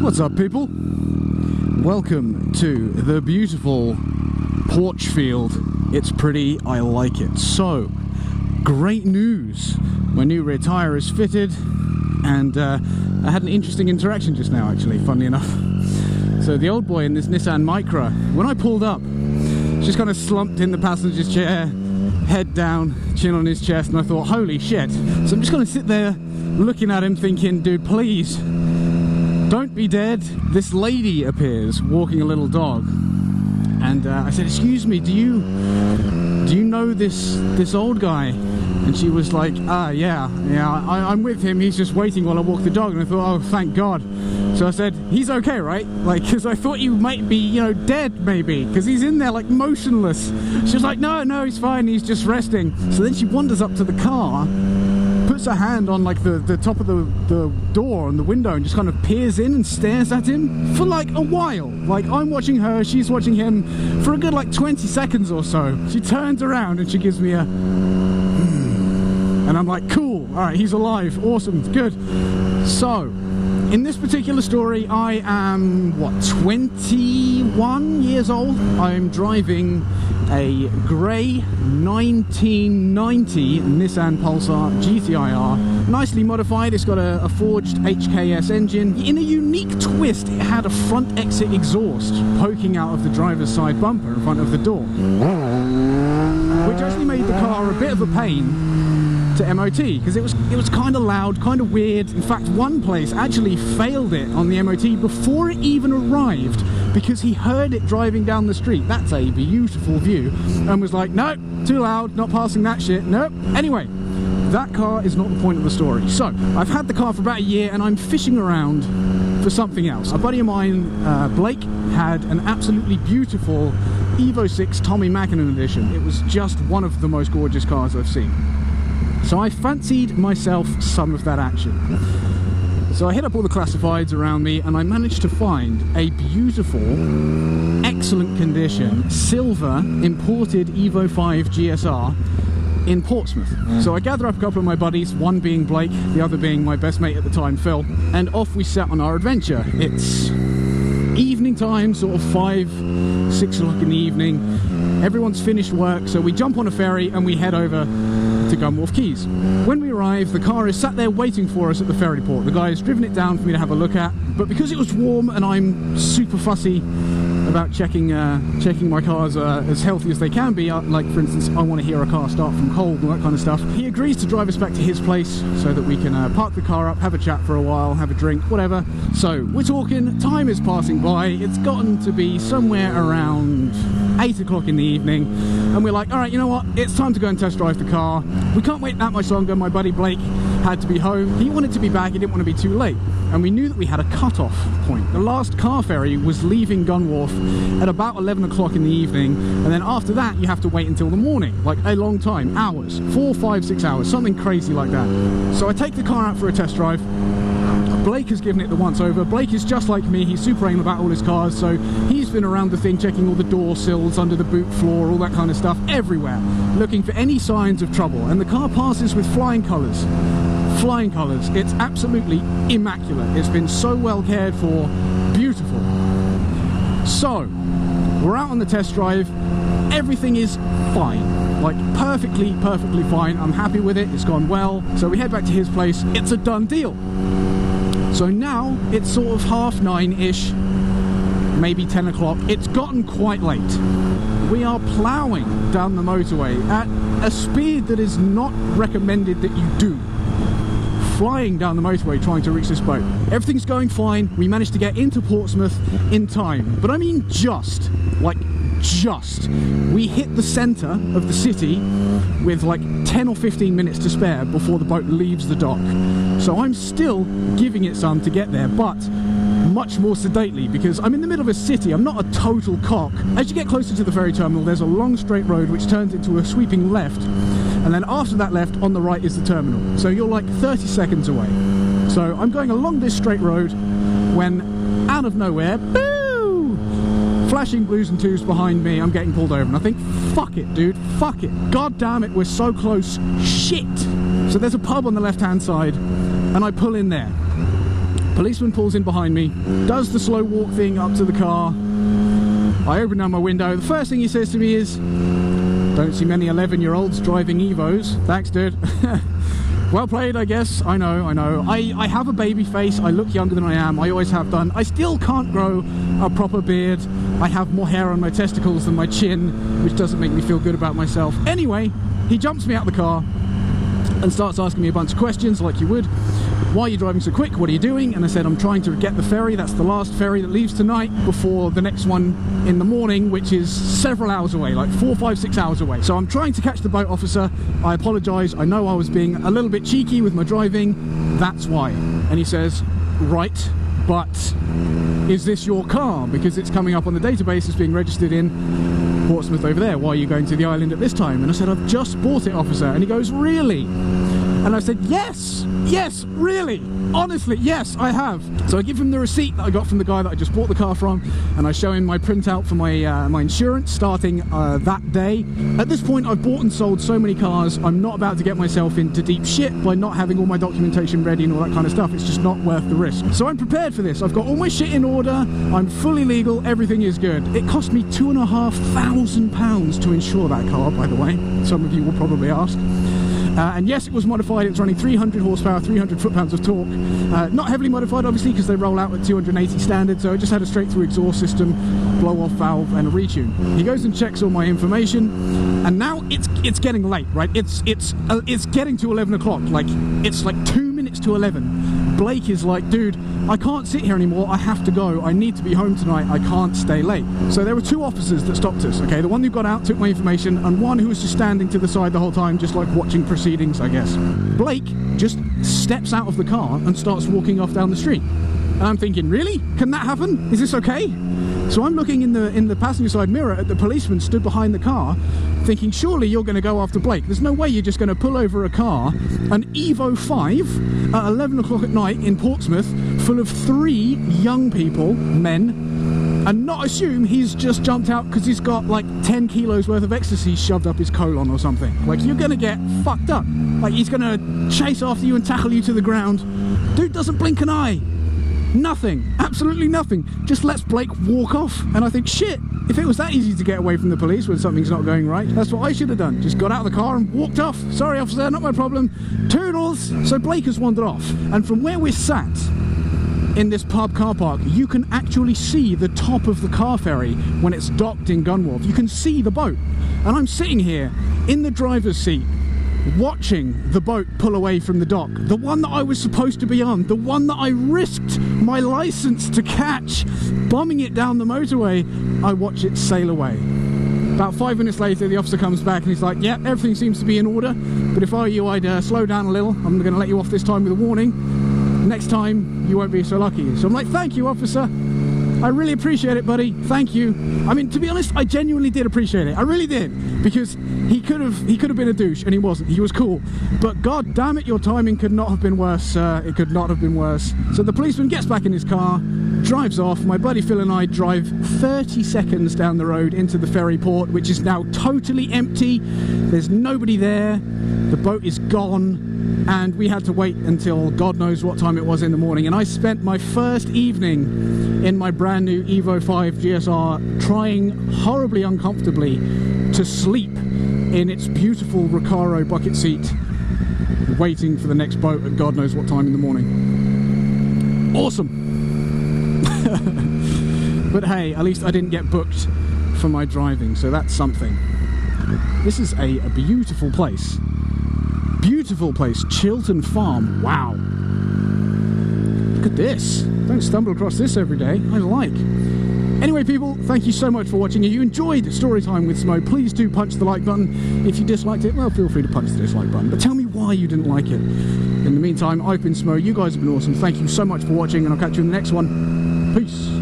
What's up, people? Welcome to the beautiful porch field. It's pretty, I like it. So, great news. My new rear tyre is fitted, and I had an interesting interaction just now, actually, funnily enough. So the old boy in this Nissan Micra, when I pulled up, just kind of slumped in the passenger's chair, head down, chin on his chest, and I thought, holy shit. So I'm just going to sit there looking at him thinking, dude, please, don't be dead. This lady appears walking a little dog, and I said, excuse me, do you know this old guy? And she was like, yeah, I'm with him, he's just waiting while I walk the dog. And I thought, oh, thank God. So I said, he's okay, right? Like, because I thought you might be, you know, dead, maybe, because he's in there, like, motionless. She was like, no, he's fine, he's just resting. So then she wanders up to the car, puts her hand on, like, the top of the door and the window, and just kind of peers in and stares at him for, like, a while. Like, I'm watching her, she's watching him for a good, like, 20 seconds or so. She turns around and she gives me a... And I'm like, cool, alright, he's alive, awesome, good. So, in this particular story, I am, what, 21 years old? I'm driving a grey 1990 Nissan Pulsar GT-Air, nicely modified. It's got a forged HKS engine. In a unique twist, it had a front exit exhaust poking out of the driver's side bumper in front of the door, which actually made the car a bit of a pain to MOT, because it was kind of loud, kind of weird. In fact, one place actually failed it on the MOT before it even arrived, because he heard it driving down the street. That's a beautiful view, and was like, no, too loud, not passing that shit, nope. Anyway, that car is not the point of the story. So, I've had the car for about a year, and I'm fishing around for something else. A buddy of mine, Blake, had an absolutely beautiful Evo 6 Tommy Mackinnon edition. It was just one of the most gorgeous cars I've seen. So I fancied myself some of that action. So I hit up all the classifieds around me, and I managed to find a beautiful, excellent condition, silver imported Evo V GSR in Portsmouth. So I gather up a couple of my buddies, one being Blake, the other being my best mate at the time, Phil, and off we set on our adventure. It's evening time, sort of 5, 6 o'clock in the evening. Everyone's finished work, so we jump on a ferry and we head over to Gunwharf Quays. When we arrive, the car is sat there waiting for us at the ferry port. The guy has driven it down for me to have a look at, but because it was warm and I'm super fussy about checking my cars as healthy as they can be, like for instance, I want to hear a car start from cold and that kind of stuff, he agrees to drive us back to his place so that we can park the car up, have a chat for a while, have a drink, whatever. So we're talking, time is passing by, it's gotten to be somewhere around 8 o'clock in the evening, and we're like, alright, you know what, it's time to go and test drive the car. We can't wait that much longer. My buddy Blake had to be home, he wanted to be back, he didn't want to be too late, and we knew that we had a cut-off point. The last car ferry was leaving Gunwharf at about 11 o'clock in the evening, and then after that you have to wait until the morning, like a long time, hours, 4, 5, 6 hours, something crazy like that. So I take the car out for a test drive. Blake has given it the once over. Blake is just like me, he's super anal about all his cars, so he's been around the thing checking all the door sills, under the boot floor, all that kind of stuff, everywhere, looking for any signs of trouble, and the car passes with flying colours. Flying colours. It's absolutely immaculate. It's been so well cared for. Beautiful. So, we're out on the test drive. Everything is fine. Like, perfectly fine. I'm happy with it. It's gone well. So we head back to his place. It's a done deal. So now, it's sort of 9:30-ish, maybe 10 o'clock. It's gotten quite late. We are ploughing down the motorway at a speed that is not recommended that you do. Flying down the motorway trying to reach this boat. Everything's going fine. We managed to get into Portsmouth in time. But I mean just. Like, just. We hit the centre of the city with like 10 or 15 minutes to spare before the boat leaves the dock. So I'm still giving it some to get there, but much more sedately, because I'm in the middle of a city. I'm not a total cock. As you get closer to the ferry terminal, there's a long straight road which turns into a sweeping left, and then after that left, on the right is the terminal. So you're like 30 seconds away. So I'm going along this straight road when, out of nowhere, boo! Flashing blues and twos behind me, I'm getting pulled over, and I think, fuck it, dude, fuck it. God damn it, we're so close. Shit! So there's a pub on the left-hand side, and I pull in there. Policeman pulls in behind me, does the slow walk thing up to the car. I open down my window. The first thing he says to me is, "Don't see many 11-year-olds driving Evos." Thanks, dude. Well played, I guess. I know. I have a baby face. I look younger than I am. I always have done. I still can't grow a proper beard. I have more hair on my testicles than my chin, which doesn't make me feel good about myself. Anyway, he jumps me out of the car and starts asking me a bunch of questions like you would. Why are you driving so quick? What are you doing? And I said, I'm trying to get the ferry. That's the last ferry that leaves tonight before the next one in the morning, which is several hours away, like 4, 5, 6 hours away. So I'm trying to catch the boat, officer. I apologize. I know I was being a little bit cheeky with my driving. That's why. And he says, right, but is this your car? Because it's coming up on the database as being registered in Portsmouth over there. Why are you going to the island at this time? And I said, I've just bought it, officer. And he goes, really? And I said, yes, really, honestly, yes, I have. So I give him the receipt that I got from the guy that I just bought the car from, and I show him my printout for my my insurance starting that day. At this point, I've bought and sold so many cars, I'm not about to get myself into deep shit by not having all my documentation ready and all that kind of stuff. It's just not worth the risk. So I'm prepared for this. I've got all my shit in order, I'm fully legal, everything is good. It cost me £2,500 to insure that car, by the way. Some of you will probably ask. And yes, it was modified. It's running 300 horsepower, 300 foot-pounds of torque. Not heavily modified, obviously, because they roll out at 280 standard, so it just had a straight-through exhaust system, blow-off valve, and a retune. He goes and checks all my information, and now it's getting late, right? It's getting to 11 o'clock. Like, it's like 2 minutes to 11. Blake is like, dude, I can't sit here anymore. I have to go. I need to be home tonight. I can't stay late. So there were 2 officers that stopped us, okay? The one who got out, took my information, and one who was just standing to the side the whole time, just like watching proceedings, I guess. Blake just steps out of the car and starts walking off down the street. And I'm thinking, really? Can that happen? Is this okay? So I'm looking in the passenger side mirror at the policeman stood behind the car, thinking, surely you're going to go after Blake. There's no way you're just going to pull over a car, an Evo 5, at 11 o'clock at night in Portsmouth, full of 3 young people, men, and not assume he's just jumped out because he's got like 10 kilos worth of ecstasy shoved up his colon or something. Like, you're going to get fucked up. Like, he's going to chase after you and tackle you to the ground. Dude doesn't blink an eye. Nothing, absolutely nothing. Just lets Blake walk off. And I think, shit, if it was that easy to get away from the police when something's not going right, that's what I should have done. Just got out of the car and walked off. Sorry, officer, not my problem. Toodles. So Blake has wandered off. And from where we're sat in this pub car park, you can actually see the top of the car ferry when it's docked in Gunwharf. You can see the boat. And I'm sitting here in the driver's seat, watching the boat pull away from the dock, the one that I was supposed to be on, the one that I risked my license to catch, bombing it down the motorway. I watch it sail away. About 5 minutes later, the officer comes back and he's like, yeah, everything seems to be in order, but if I were you, I'd slow down a little. I'm going to let you off this time with a warning. Next time, you won't be so lucky. So I'm like, thank you, officer. I really appreciate it, buddy. Thank you. I mean, to be honest, I genuinely did appreciate it. I really did, because he could have been a douche, and he wasn't. He was cool. But god damn it, your timing could not have been worse, sir. It could not have been worse. So the policeman gets back in his car, drives off. My buddy Phil and I drive 30 seconds down the road into the ferry port, which is now totally empty. There's nobody there. The boat is gone. And we had to wait until God knows what time it was in the morning. And I spent my first evening in my brand new Evo 5 GSR trying horribly uncomfortably to sleep in its beautiful Recaro bucket seat, waiting for the next boat at God knows what time in the morning. Awesome. But hey, at least I didn't get booked for my driving, so that's something. This is a beautiful place. Beautiful place, Chiltern Farm. Wow. Look at this. Don't stumble across this every day. I like. Anyway, people, thank you so much for watching. If you enjoyed Storytime with Smo, please do punch the like button. If you disliked it, well, feel free to punch the dislike button. But tell me why you didn't like it. In the meantime, I've been Smo. You guys have been awesome. Thank you so much for watching, and I'll catch you in the next one. Peace.